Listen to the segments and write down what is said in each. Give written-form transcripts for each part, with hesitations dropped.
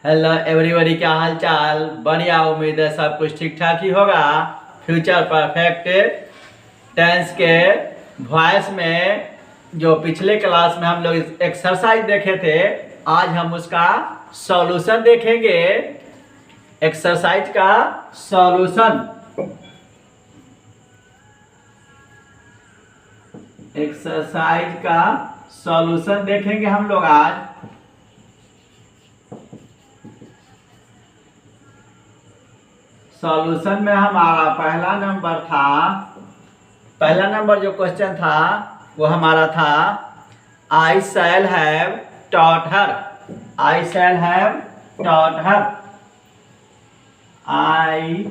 Hello everybody, क्या हाल चाल। बढ़िया, उम्मीद है सब कुछ ठीक ठाक ही होगा। फ्यूचर परफेक्ट टेंस के वॉइस में जो पिछले क्लास में हम लोग एक्सरसाइज देखे थे, आज हम उसका सॉल्यूशन देखेंगे। एक्सरसाइज का सॉल्यूशन, एक्सरसाइज का सॉल्यूशन देखेंगे हम लोग आज। सॉल्यूशन में हमारा पहला नंबर जो क्वेश्चन था वो हमारा था I shall have taught her. I shall have taught her. I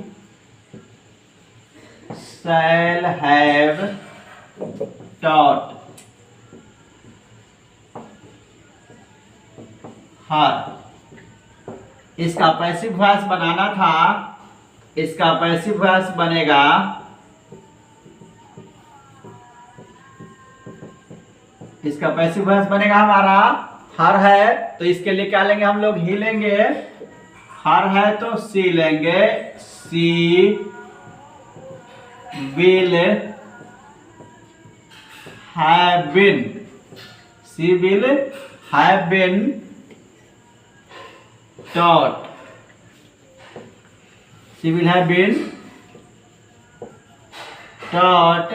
shall have taught her. इसका पैसिव वॉइस बनाना था। इसका पैसिव वॉइस बनेगा हमारा हर है, तो इसके लिए क्या लेंगे हम लोग? ही लेंगे। हर है तो सी लेंगे। She will have been. She will have been taught. She will have been taught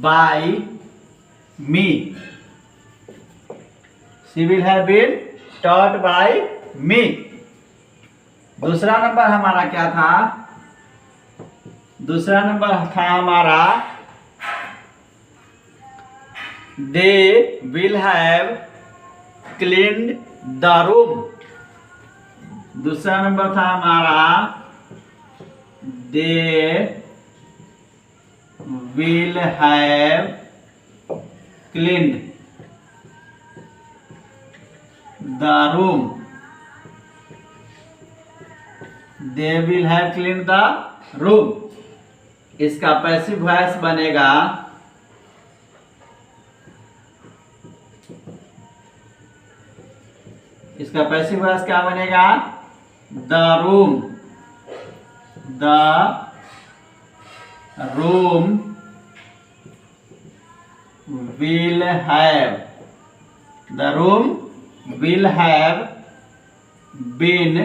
by me. She will have been taught by me. दूसरा नंबर हमारा क्या था? दूसरा नंबर था हमारा they will have cleaned the room. दूसरा number था हमारा they will have cleaned the room. They will have cleaned the room. इसका पैसिव वॉइस बनेगा क्या बनेगा? The room will have been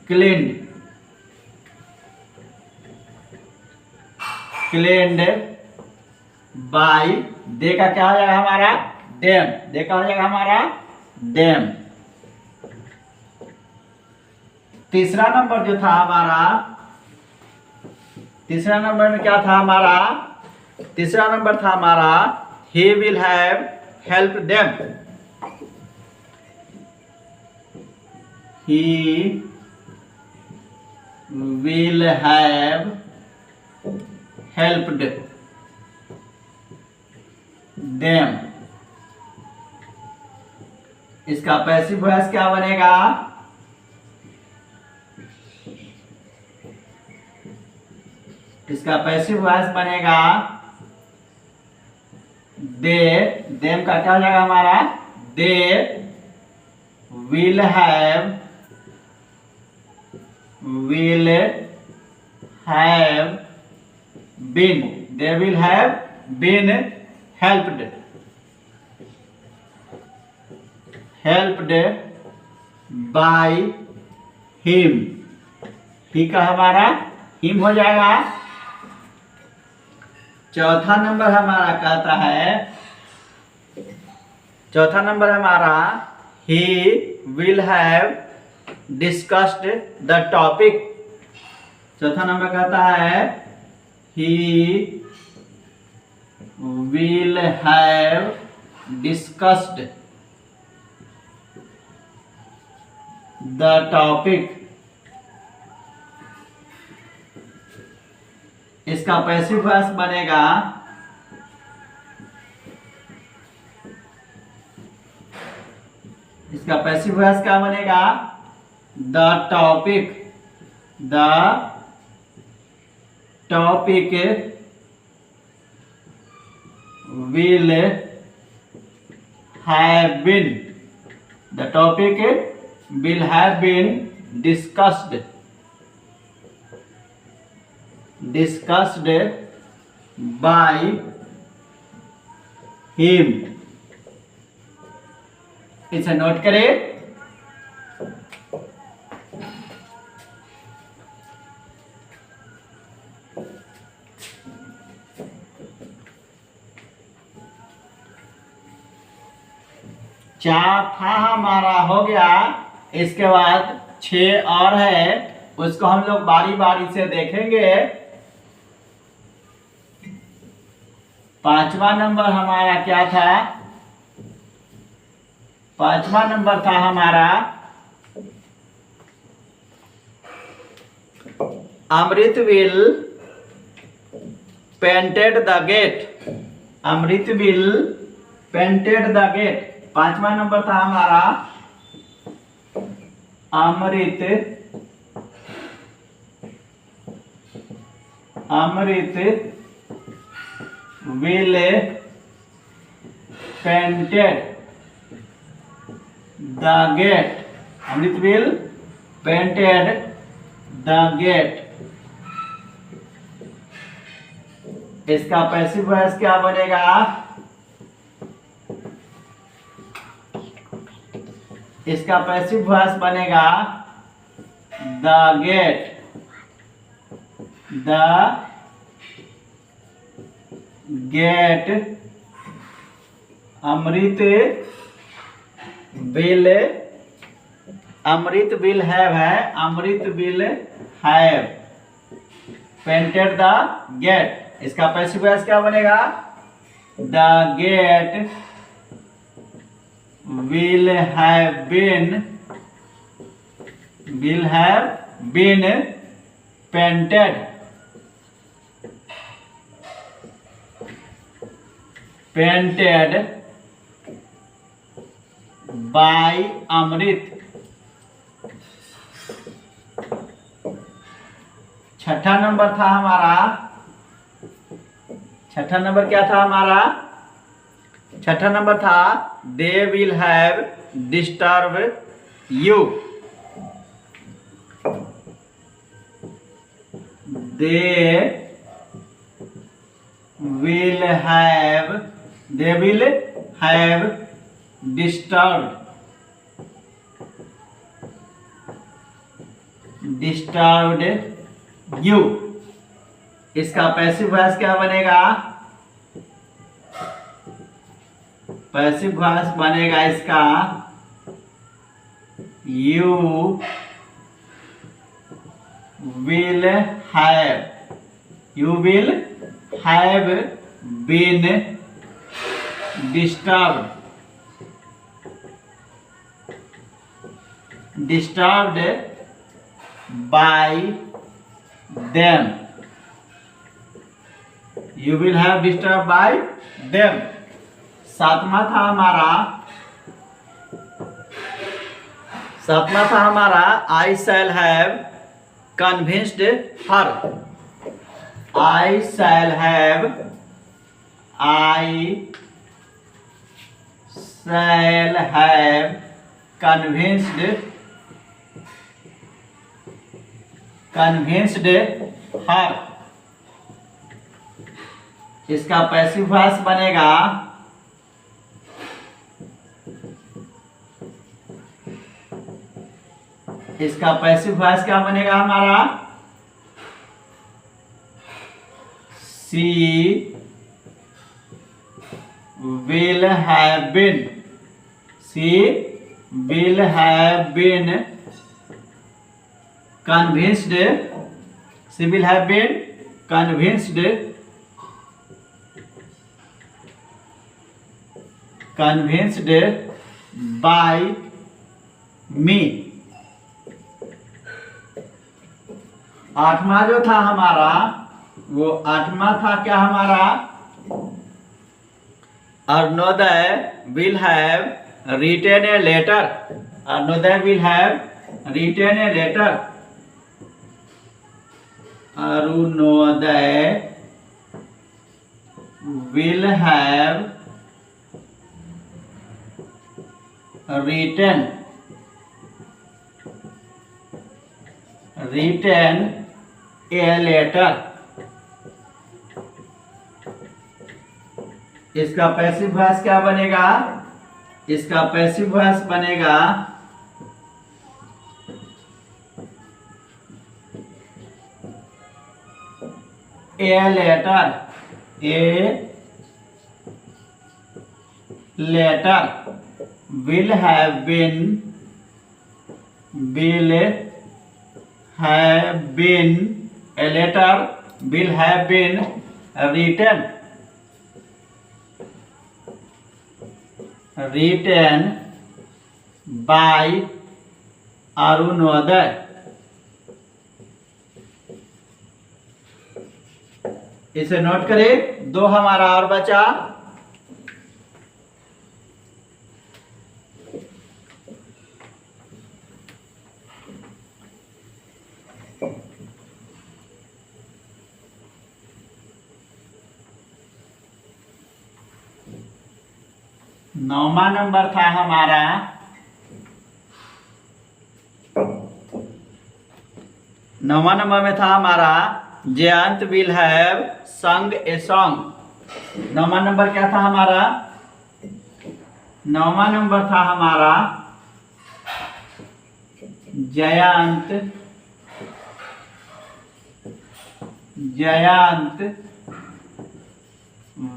cleaned by, दे का क्या हो जाएगा हमारा? them। दे का हो जाएगा हमारा them। तीसरा नंबर जो था हमारा, तीसरा नंबर में क्या था हमारा? तीसरा नंबर था हमारा he will have helped them। he will have helped them। इसका पैसिव वॉइस क्या बनेगा? इसका पैसिव वॉइस बनेगा दे। देम का क्या हो जाएगा हमारा? They will have been. They will have been helped by him. He का हमारा हिम हो जाएगा। चौथा नंबर हमारा कहता है, चौथा नंबर हमारा he will have discussed the topic। चौथा नंबर कहता है he will have discussed the topic। इसका पैसिव वॉइस बनेगा क्या बनेगा? The topic will have been The topic will have been discussed by him. इसे नोट करें। चार था हमारा हो गया। इसके बाद 6 और है, उसको हम लोग बारी बारी से देखेंगे। 5वां नंबर हमारा क्या था? 5वां नंबर था हमारा Amrit will painted the gate. Amrit will painted the gate. 5वां नंबर था हमारा Amrit will painted the gate. Amrit will painted the gate. इसका पैसिव वॉइस क्या बनेगा? इसका पैसिव वॉइस बनेगा the gate. The gate Amrit will have है। Amrit will have painted the gate. इसका पैसिव वॉइस क्या बनेगा? The gate will have been painted by Amrit. 6ठा नंबर था हमारा। 6ठा नंबर क्या था हमारा? 6ठा नंबर था they will have disturbed you। they will have disturbed you। इसका पैसिव वॉइस क्या बनेगा? पैसिव वॉइस बनेगा इसका you will have been disturbed by them। You will have disturbed by them। 7वां था हमारा I shall have convinced her। I shall have convinced her। इसका passive voice बनेगा इसका पैसिव वॉइस क्या बनेगा हमारा? She will have been convinced by me। 8वां जो था हमारा वो 8वां था क्या हमारा? Arunodaya will have written a letter। Arunodaya will have written a letter। Arunodaya will have written a letter। इसका पैसिव वॉइस क्या बनेगा? इसका पैसिव वॉइस बनेगा a letter will have been a letter will have been written by Arunoday. इसे note करें। दो हमारा और बचा। नौवां नंबर था हमारा Jayant will have sung a song. नौवां नंबर क्या था हमारा? नौवां नंबर था हमारा Jayant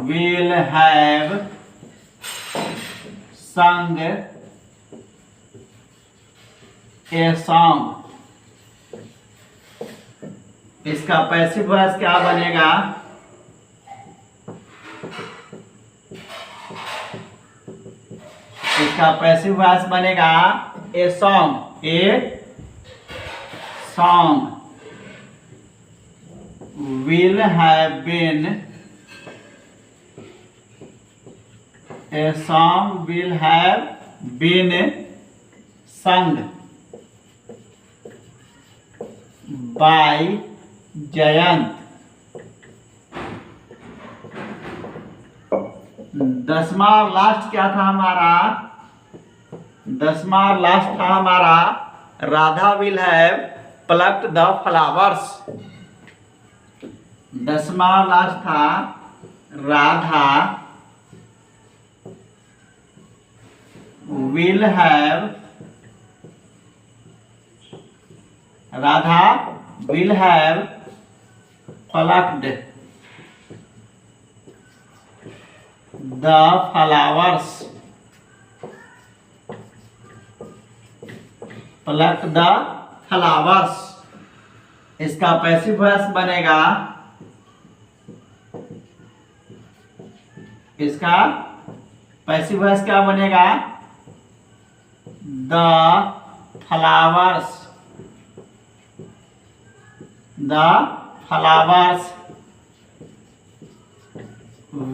will have sung a song. इसका पैसिव वॉइस क्या बनेगा? इसका पैसिव वॉइस बनेगा a song will have been sung by Jayant. 10वां और लास्ट क्या था हमारा? 10वां और लास्ट था हमारा Radha will have plucked the flowers. 10वां और लास्ट था Radha will have plucked the flowers। इसका पैसिव वॉइस बनेगा क्या बनेगा? The flowers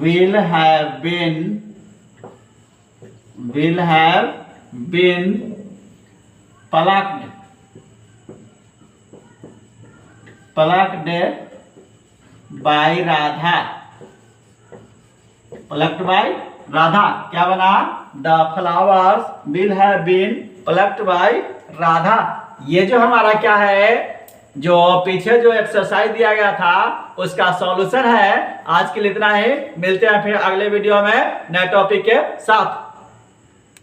will have been plucked by Radha. क्या बना? The flowers will have been plucked by Radha. ये जो हमारा क्या है, जो पीछे जो एक्सरसाइज दिया गया था उसका सॉल्यूशन है। आज के लिए इतना ही। मिलते हैं फिर अगले वीडियो में नए टॉपिक के साथ।